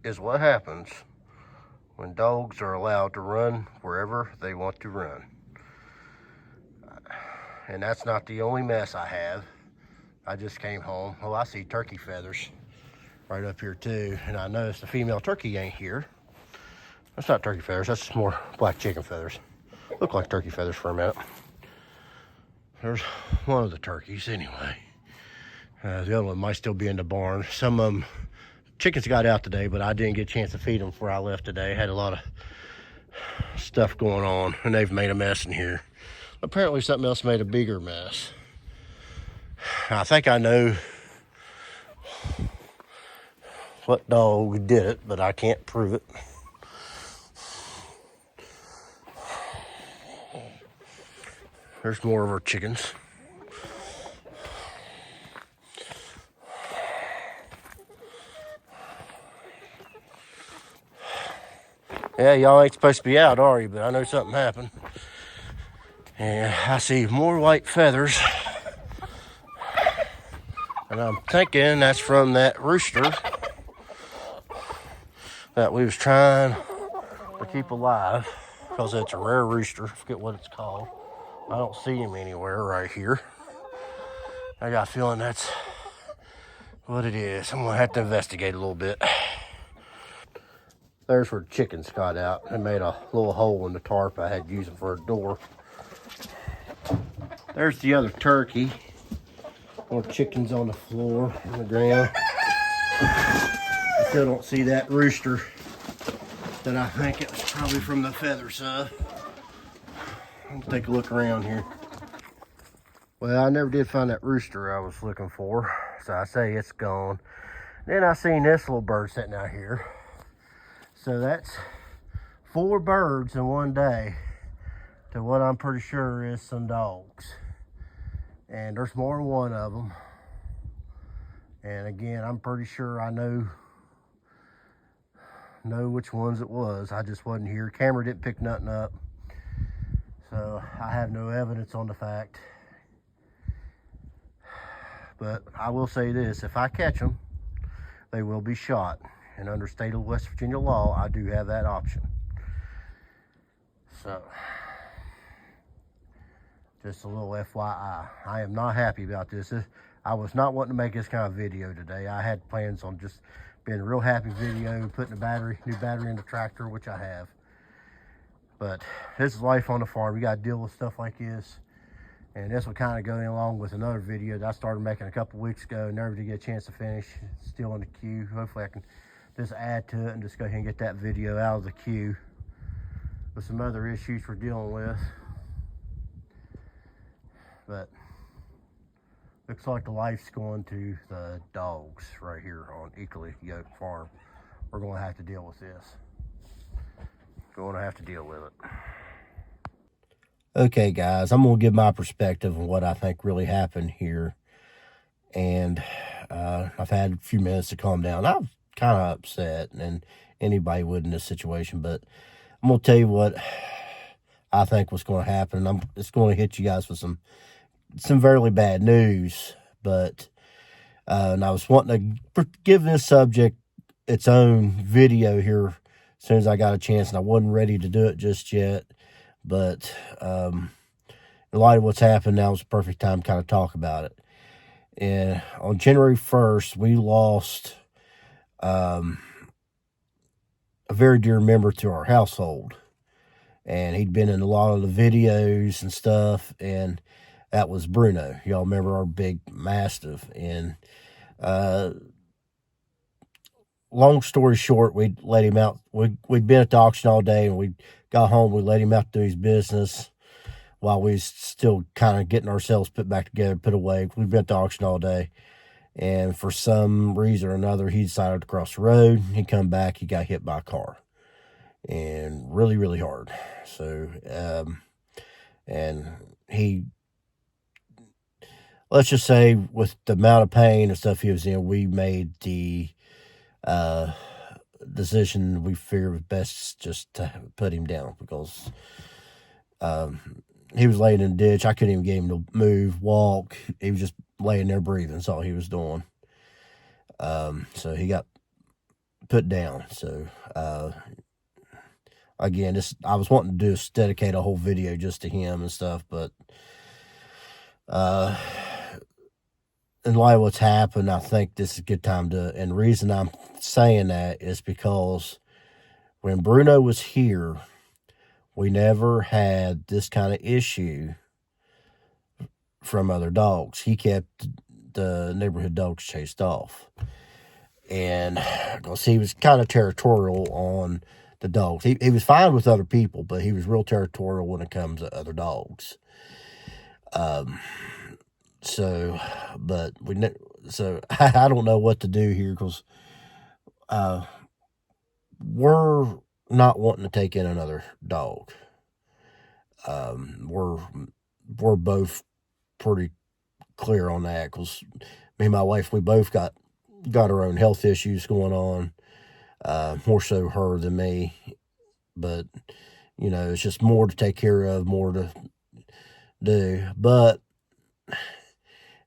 is what happens when dogs are allowed to run wherever they want to run. And that's not the only mess I have. I just came home. Oh, I see turkey feathers right up here too. And I noticed the female turkey ain't here. That's not turkey feathers, that's just more black chicken feathers. Look like turkey feathers for a minute. There's one of the turkeys anyway. The other one might still be in the barn. Some of them, chickens got out today, but I didn't get a chance to feed them before I left today. Had a lot of stuff going on, and they've made a mess in here. Apparently something else made a bigger mess. I think I know what dog did it, but I can't prove it. There's more of our chickens. Yeah, y'all ain't supposed to be out, are you? But I know something happened. And I see more white feathers. And I'm thinking that's from that rooster that we was trying to keep alive. Because it's a rare rooster. I forget what it's called. I don't see him anywhere right here. I got a feeling that's what it is. I'm gonna have to investigate a little bit. There's where the chickens got out. They made a little hole in the tarp I had using for a door. There's the other turkey. More chickens on the floor, on the ground. I still don't see that rooster that I think it was probably from the feathers of. Let's take a look around here. Well, I never did find that rooster I was looking for, so I say it's gone. Then I seen this little bird sitting out here. So that's 4 birds in one day to what I'm pretty sure is some dogs. And there's more than one of them. And again, I'm pretty sure I know which ones it was. I just wasn't here. Camera didn't pick nothing up. So I have no evidence on the fact. But I will say this, if I catch them, they will be shot. And under state of West Virginia law, I do have that option. So, just a little FYI. I am not happy about this. I was not wanting to make this kind of video today. I had plans on just being a real happy video, putting a new battery in the tractor, which I have. But this is life on the farm. You got to deal with stuff like this. And this will kind of go along with another video that I started making a couple weeks ago. Never did get a chance to finish. It's still in the queue. Hopefully I can just add to it and just go ahead and get that video out of the queue with some other issues we're dealing with. But looks like the life's going to the dogs right here on Equally Yoked Farm. We're going to have to deal with this. Going to have to deal with it. Okay, guys, I'm going to give my perspective on what I think really happened here. And I've had a few minutes to calm down. I'm kind of upset, and anybody would in this situation. But I'm going to tell you what I think was going to happen. I'm just going to hit you guys with some very bad news. But and I was wanting to give this subject its own video here as soon as I got a chance, and I wasn't ready to do it just yet. But in light of what's happened, now is the perfect time to kind of talk about it. And on January 1st, we lost a very dear member to our household. And he'd been in a lot of the videos and stuff, and that was Bruno. Y'all remember our big Mastiff. And long story short, we let him out. We'd been at the auction all day, and we got home. We let him out to do his business while we was still kind of getting ourselves put back together, put away. We've been at the auction all day, and for some reason or another, he decided to cross the road. He come back. He got hit by a car, and really, really hard. So, and he, let's just say, with the amount of pain and stuff he was in, we made the decision we figured was best just to put him down, because he was laying in the ditch. I couldn't even get him to move, walk. He was just laying there breathing. That's all he was doing. So he got put down. So, again, I was wanting to dedicate a whole video just to him and stuff, but in light of what's happened, I think this is a good time and the reason I'm saying that is because when Bruno was here, we never had this kind of issue from other dogs. He kept the neighborhood dogs chased off. And because he was kind of territorial on the dogs. He was fine with other people, but he was real territorial when it comes to other dogs. So I don't know what to do here because we're not wanting to take in another dog. We're both pretty clear on that because me and my wife, we both got our own health issues going on, more so her than me, but you know, it's just more to take care of, more to do. But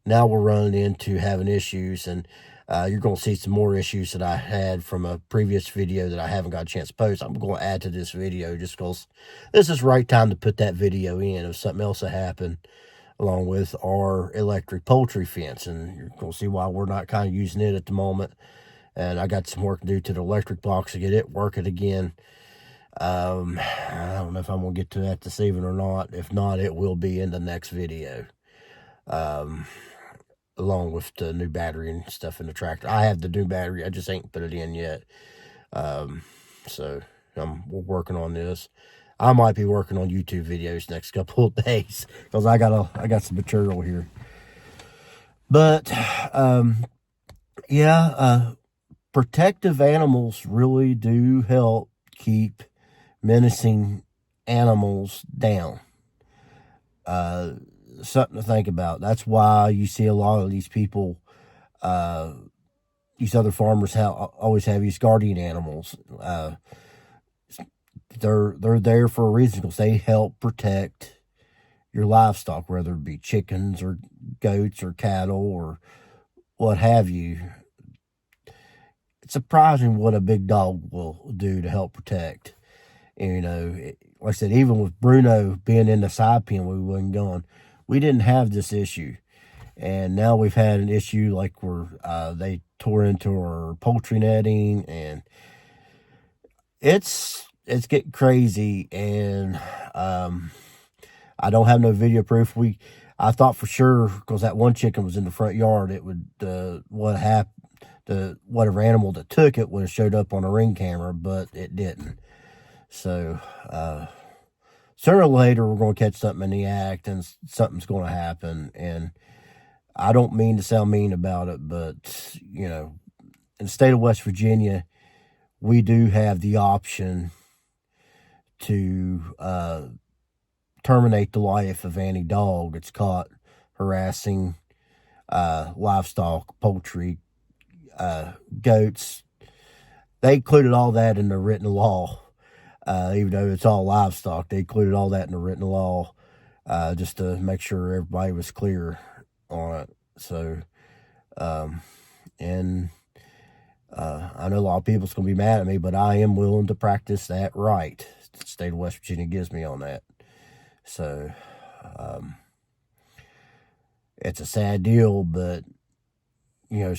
now we're running into having issues, and you're going to see some more issues that I had from a previous video that I haven't got a chance to post. I'm going to add to this video just because this is the right time to put that video in if something else had happened along with our electric poultry fence, and you're going to see why we're not kind of using it at the moment. And I got some work to do to the electric box to get it working again. I don't know if I'm going to get to that this evening or not. If not, it will be in the next video. Along with the new battery and stuff in the tractor. I have the new battery. I just ain't put it in yet. So we're working on this. I might be working on YouTube videos next couple of days because I got some material here. But yeah, protective animals really do help keep menacing animals down. Something to think about. That's why you see a lot of these people, these other farmers always have these guardian animals. They're there for a reason because they help protect your livestock, whether it be chickens or goats or cattle or what have you. It's surprising what a big dog will do to help protect. And, you know, like I said, even with Bruno being in the side pen, we wasn't going. We didn't have this issue, and now we've had an issue like where they tore into our poultry netting, and it's getting crazy. And I don't have no video proof. I thought for sure because that one chicken was in the front yard, it would whatever animal that took it would have showed up on a ring camera, but it didn't. So sooner or later, we're going to catch something in the act, and something's going to happen. And I don't mean to sound mean about it, but, you know, in the state of West Virginia, we do have the option to terminate the life of any dog that's caught harassing livestock, poultry, goats. They included all that in the written law. Even though it's all livestock, they included all that in the written law, just to make sure everybody was clear on it. So, I know a lot of people's going to be mad at me, but I am willing to practice that right. The state of West Virginia gives me on that. So, it's a sad deal, but, you know,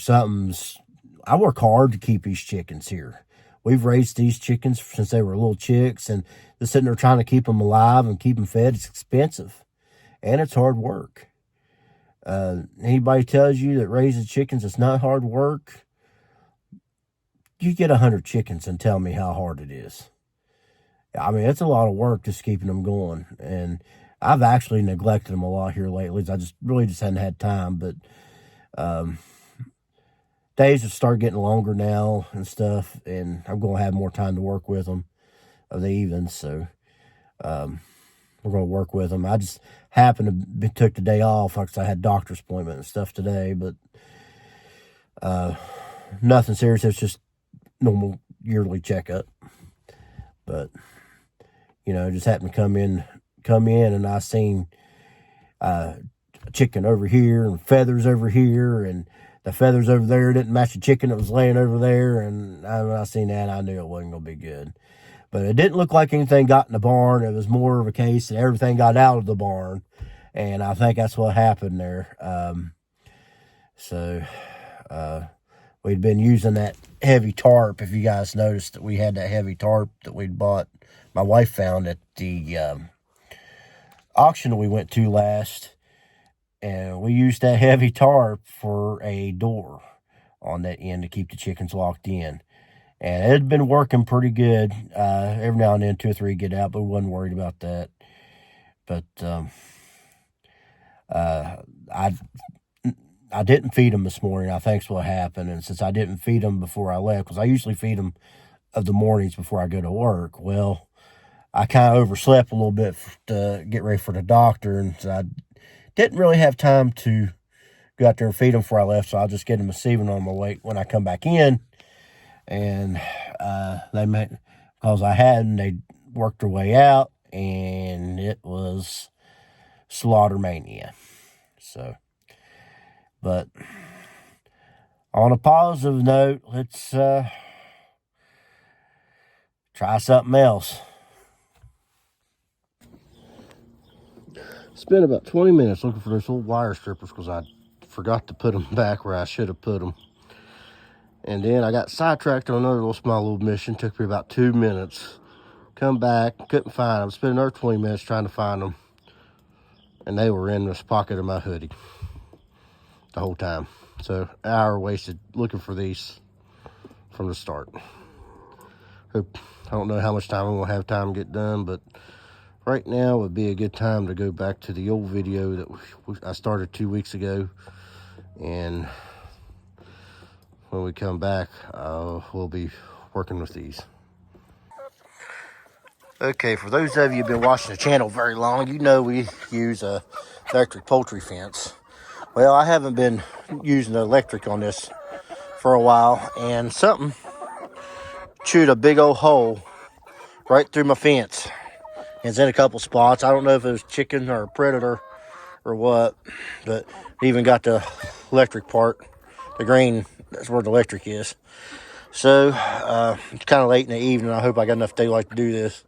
I work hard to keep these chickens here. We've raised these chickens since they were little chicks, and just sitting there trying to keep them alive and keep them fed, it's expensive, and it's hard work. Anybody tells you that raising chickens is not hard work, you get 100 chickens and tell me how hard it is. I mean, it's a lot of work just keeping them going, and I've actually neglected them a lot here lately. I really hadn't had time, but days have started getting longer now and stuff, and I'm going to have more time to work with them of the evenings, so we're going to work with them. I just happened to took the day off because I had doctor's appointment and stuff today, but nothing serious. It's just normal yearly checkup. But, you know, just happened to come in, and I seen a chicken over here and feathers over here, and the feathers over there didn't match the chicken that was laying over there. And when I seen that, I knew it wasn't going to be good. But it didn't look like anything got in the barn. It was more of a case that everything got out of the barn. And I think that's what happened there. We'd been using that heavy tarp. If you guys noticed that we had that heavy tarp that we'd bought, my wife found at the auction that we went to last. And we used that heavy tarp for a door on that end to keep the chickens locked in. And it had been working pretty good. Every now and then, 2 or 3 get out, but we wasn't worried about that. But I didn't feed them this morning. I think's what happened. And since I didn't feed them before I left, because I usually feed them of the mornings before I go to work, well, I kind of overslept a little bit to get ready for the doctor, and so I didn't really have time to go out there and feed them before I left, so I'll just get them receiving on my way when I come back in. And because I hadn't, they worked their way out, and it was slaughter mania. So, but on a positive note, let's try something else. Spent about 20 minutes looking for those old wire strippers because I forgot to put them back where I should have put them. And then I got sidetracked on another small little mission. Took me about 2 minutes. Come back, couldn't find them. Spent another 20 minutes trying to find them. And they were in this pocket of my hoodie the whole time. So, an hour wasted looking for these from the start. I don't know how much time I'm going to have time to get done, but right now would be a good time to go back to the old video that I started 2 weeks ago. And when we come back, we'll be working with these. Okay, for those of you who've been watching the channel very long, you know we use a electric poultry fence. Well, I haven't been using the electric on this for a while, and something chewed a big old hole right through my fence. It's in a couple spots. I don't know if it was chicken or a predator or what, but it even got the electric part, the green, that's where the electric is. So, it's kind of late in the evening. I hope I got enough daylight to do this.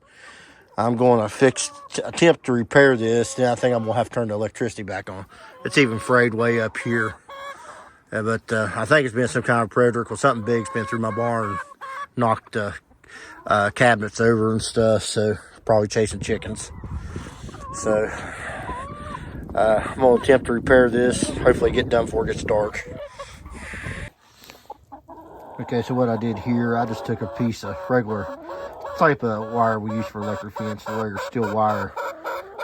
I'm going to attempt to repair this. Then I think I'm going to have to turn the electricity back on. It's even frayed way up here. But I think it's been some kind of predator, because something big's been through my barn and knocked cabinets over and stuff. So, probably chasing chickens. So, I'm going to attempt to repair this. Hopefully get done before it gets dark. Okay, so what I did here, I just took a piece of regular type of wire we use for electric fence, the regular steel wire,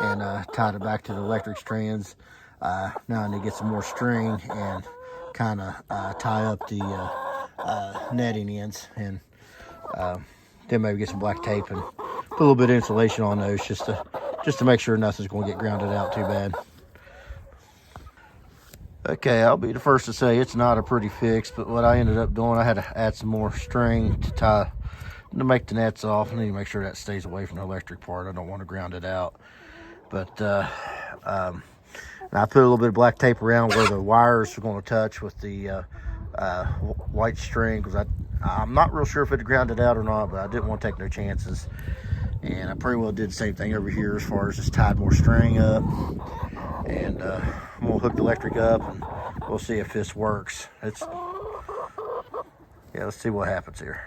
and tied it back to the electric strands. Now I need to get some more string and kind of tie up the netting ends, and then maybe get some black tape and put a little bit of insulation on those just to make sure nothing's going to get grounded out too bad. Okay, I'll be the first to say it's not a pretty fix, but what I ended up doing, I had to add some more string to make the nets off. I need to make sure that stays away from the electric part. I don't want to ground it out. But I put a little bit of black tape around where the wires are going to touch with the white string, because I'm not real sure if it grounded out or not, but I didn't want to take no chances. And I pretty well did the same thing over here as far as just tied more string up. And I'm going to hook the electric up, and we'll see if this works. Let's see what happens here.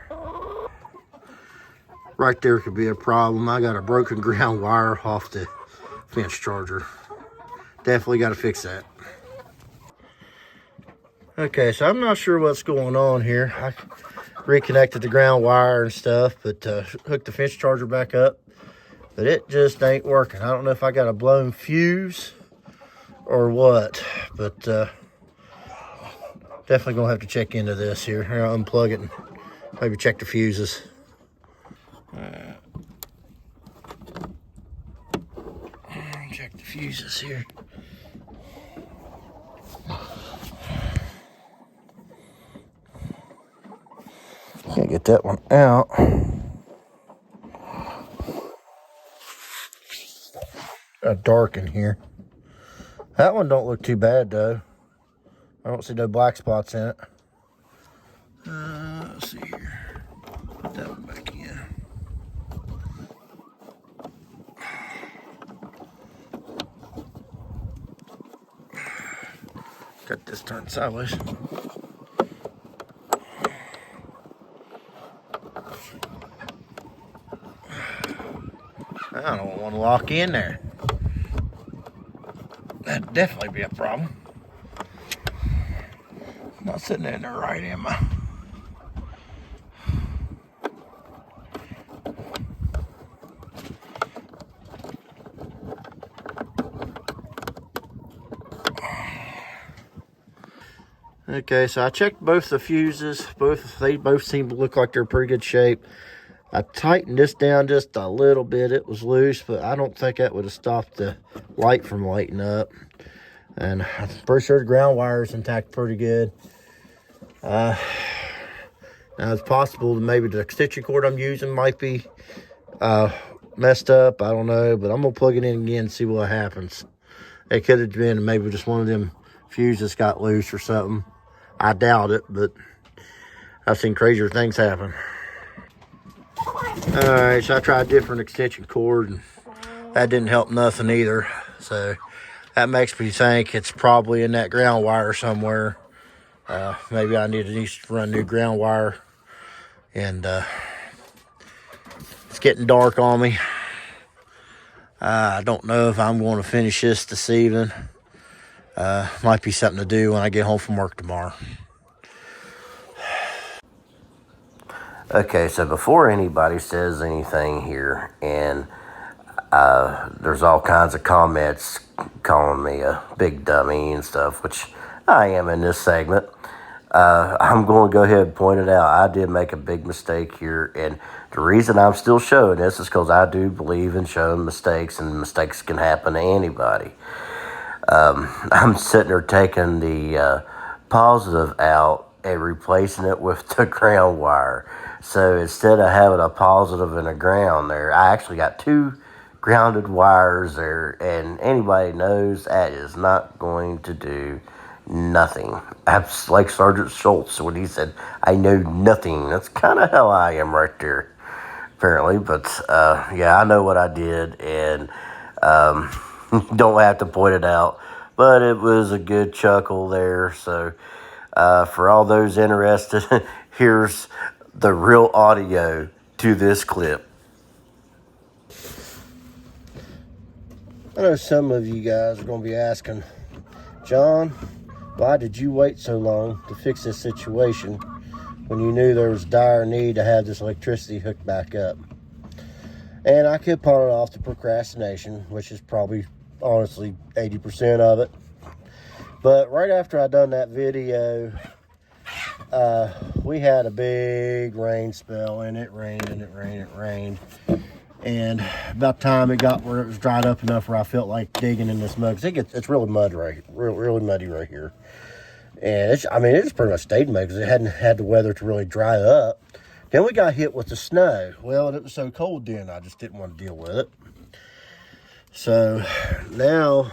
Right there could be a problem. I got a broken ground wire off the fence charger. Definitely got to fix that. Okay, so I'm not sure what's going on here. I reconnected the ground wire and stuff, but hooked the fence charger back up. But it just ain't working. I don't know if I got a blown fuse or what, but definitely gonna have to check into this here. Here, I'll unplug it and maybe check the fuses. Check the fuses here. Can't get that one out. Got dark in here. That one don't look too bad though. I don't see no black spots in it. Let's see here. Put that one back in. Got this turned sideways. I don't want to lock in there. That'd definitely be a problem. Not sitting in there right, am I? Okay, so I checked both the fuses. They both seem to look like they're in pretty good shape. I tightened this down just a little bit. It was loose, but I don't think that would have stopped the light from lighting up. And I'm pretty sure the ground wire is intact pretty good. Now it's possible that maybe the extension cord I'm using might be messed up. I don't know, but I'm gonna plug it in again and see what happens. It could have been maybe just one of them fuses got loose or something. I doubt it, but I've seen crazier things happen. All right, so I tried a different extension cord, and that didn't help nothing either. So that makes me think it's probably in that ground wire somewhere. Maybe I need to run new ground wire. And it's getting dark on me. I don't know if I'm going to finish this evening. Might be something to do when I get home from work tomorrow. Okay, so before anybody says anything here, and there's all kinds of comments calling me a big dummy and stuff, which I am in this segment. I'm going to go ahead and point it out. I did make a big mistake here, and the reason I'm still showing this is because I do believe in showing mistakes, and mistakes can happen to anybody. I'm sitting there taking the positive out and replacing it with the ground wire. So instead of having a positive and a ground there, I actually got two grounded wires there, and anybody knows that is not going to do nothing. That's like Sergeant Schultz when he said, "I know nothing." That's kind of how I am right there, apparently. But yeah, I know what I did, and don't have to point it out. But it was a good chuckle there. So for all those interested, here's the real audio to this clip. I know some of you guys are going to be asking, John, why did you wait so long to fix this situation when you knew there was dire need to have this electricity hooked back up? And I could pawn it off to procrastination, which is probably, honestly, 80% of it. But right after I done that video, we had a big rain spell, and it rained, and it rained, and it rained. And about the time it got where it was dried up enough where I felt like digging in this mud, because it's really mud really muddy right here. And it just pretty much stayed mud because it hadn't had the weather to really dry up. Then we got hit with the snow. Well, it was so cold then, I just didn't want to deal with it. So now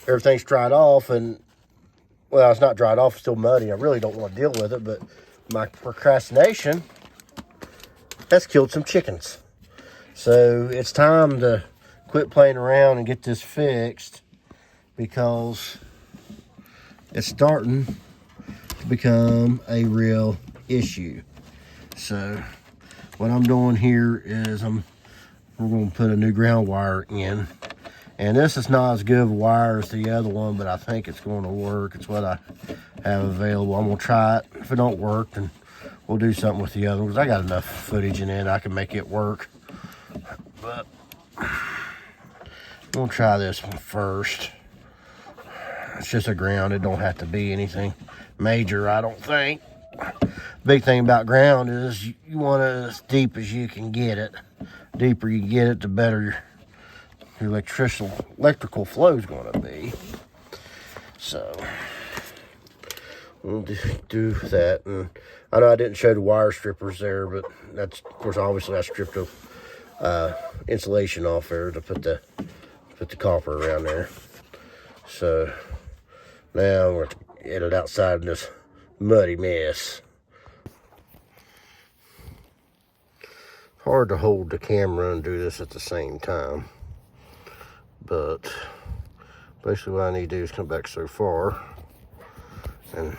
everything's dried off, and well, it's not dried off, it's still muddy. I really don't want to deal with it, but my procrastination has killed some chickens. So it's time to quit playing around and get this fixed, because it's starting to become a real issue. So what I'm doing here is we're going to put a new ground wire in. And this is not as good of a wire as the other one, but I think it's going to work. It's what I have available. I'm going to try it. If it don't work, then we'll do something with the other one, because I got enough footage in it. I can make it work. But I'm going to try this one first. It's just a ground. It don't have to be anything major, I don't think. Big thing about ground is you want it as deep as you can get it. The deeper you get it, the better your electrical flow is going to be. So we'll do that. And I know I didn't show the wire strippers there, but that's, of course, obviously I stripped the insulation off there to put the copper around there. So Now we're headed outside in this muddy mess. Hard to hold the camera and do this at the same time. But basically what I need to do is come back so far and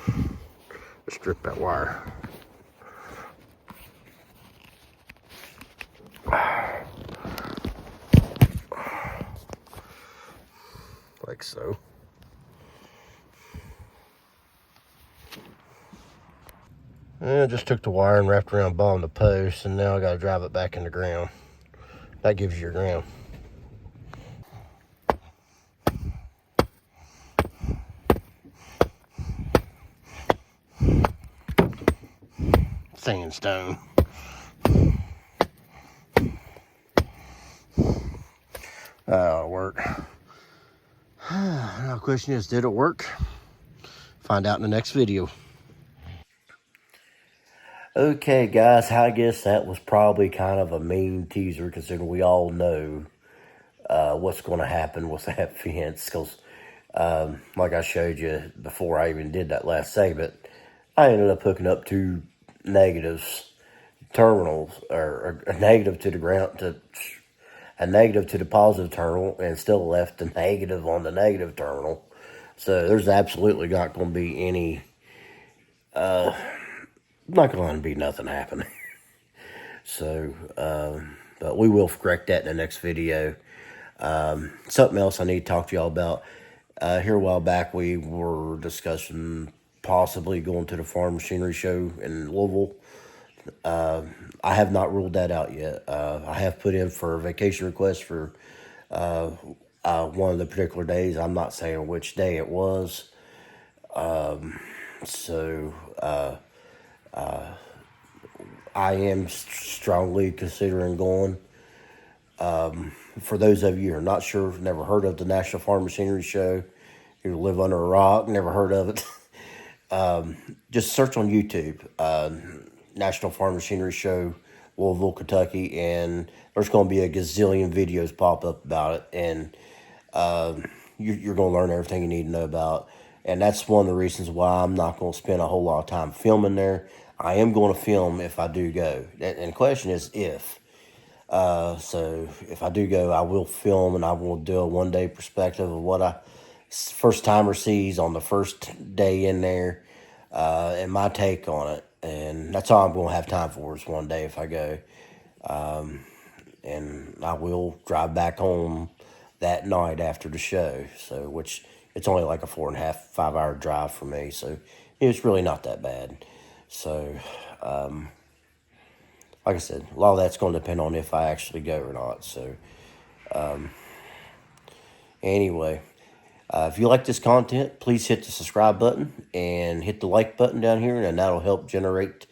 strip that wire. Like so. And I just took the wire and wrapped around the bottom of the post, and now I got to drive it back in the ground. That gives you your ground. Sandstone. That'll work. Now the question is, did it work? Find out in the next video. Okay, guys, I guess that was probably kind of a mean teaser, considering we all know what's going to happen with that fence. Because, like I showed you before I even did that last segment, I ended up hooking up two negatives terminals, or a negative to the ground, a negative to the positive terminal, and still left a negative on the negative terminal. So there's absolutely not going to be any, not going to be nothing happening. So, but we will correct that in the next video. Something else I need to talk to y'all about. Here a while back, we were discussing possibly going to the farm machinery show in Louisville. I have not ruled that out yet. I have put in for a vacation request for one of the particular days. I'm not saying which day it was. So I am strongly considering going. For those of you who are not sure, never heard of the National Farm Machinery Show, you live under a rock, never heard of it, just search on YouTube, National Farm Machinery Show, Louisville, Kentucky, and there's going to be a gazillion videos pop up about it, and you're going to learn everything you need to know about. And that's one of the reasons why I'm not going to spend a whole lot of time filming there. I am going to film if I do go. And the question is if. So if I do go, I will film, and I will do a one-day perspective of what a first-timer sees on the first day in there, and my take on it. And that's all I'm going to have time for is one day if I go. And I will drive back home that night after the show. So, which it's only like a 4.5, 5 hour drive for me. So it's really not that bad. So, like I said, a lot of that's going to depend on if I actually go or not. So, anyway, if you like this content, please hit the subscribe button and hit the like button down here, and that'll help generate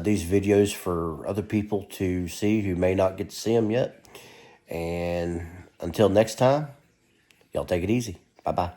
these videos for other people to see who may not get to see them yet. And until next time, y'all take it easy. Bye-bye.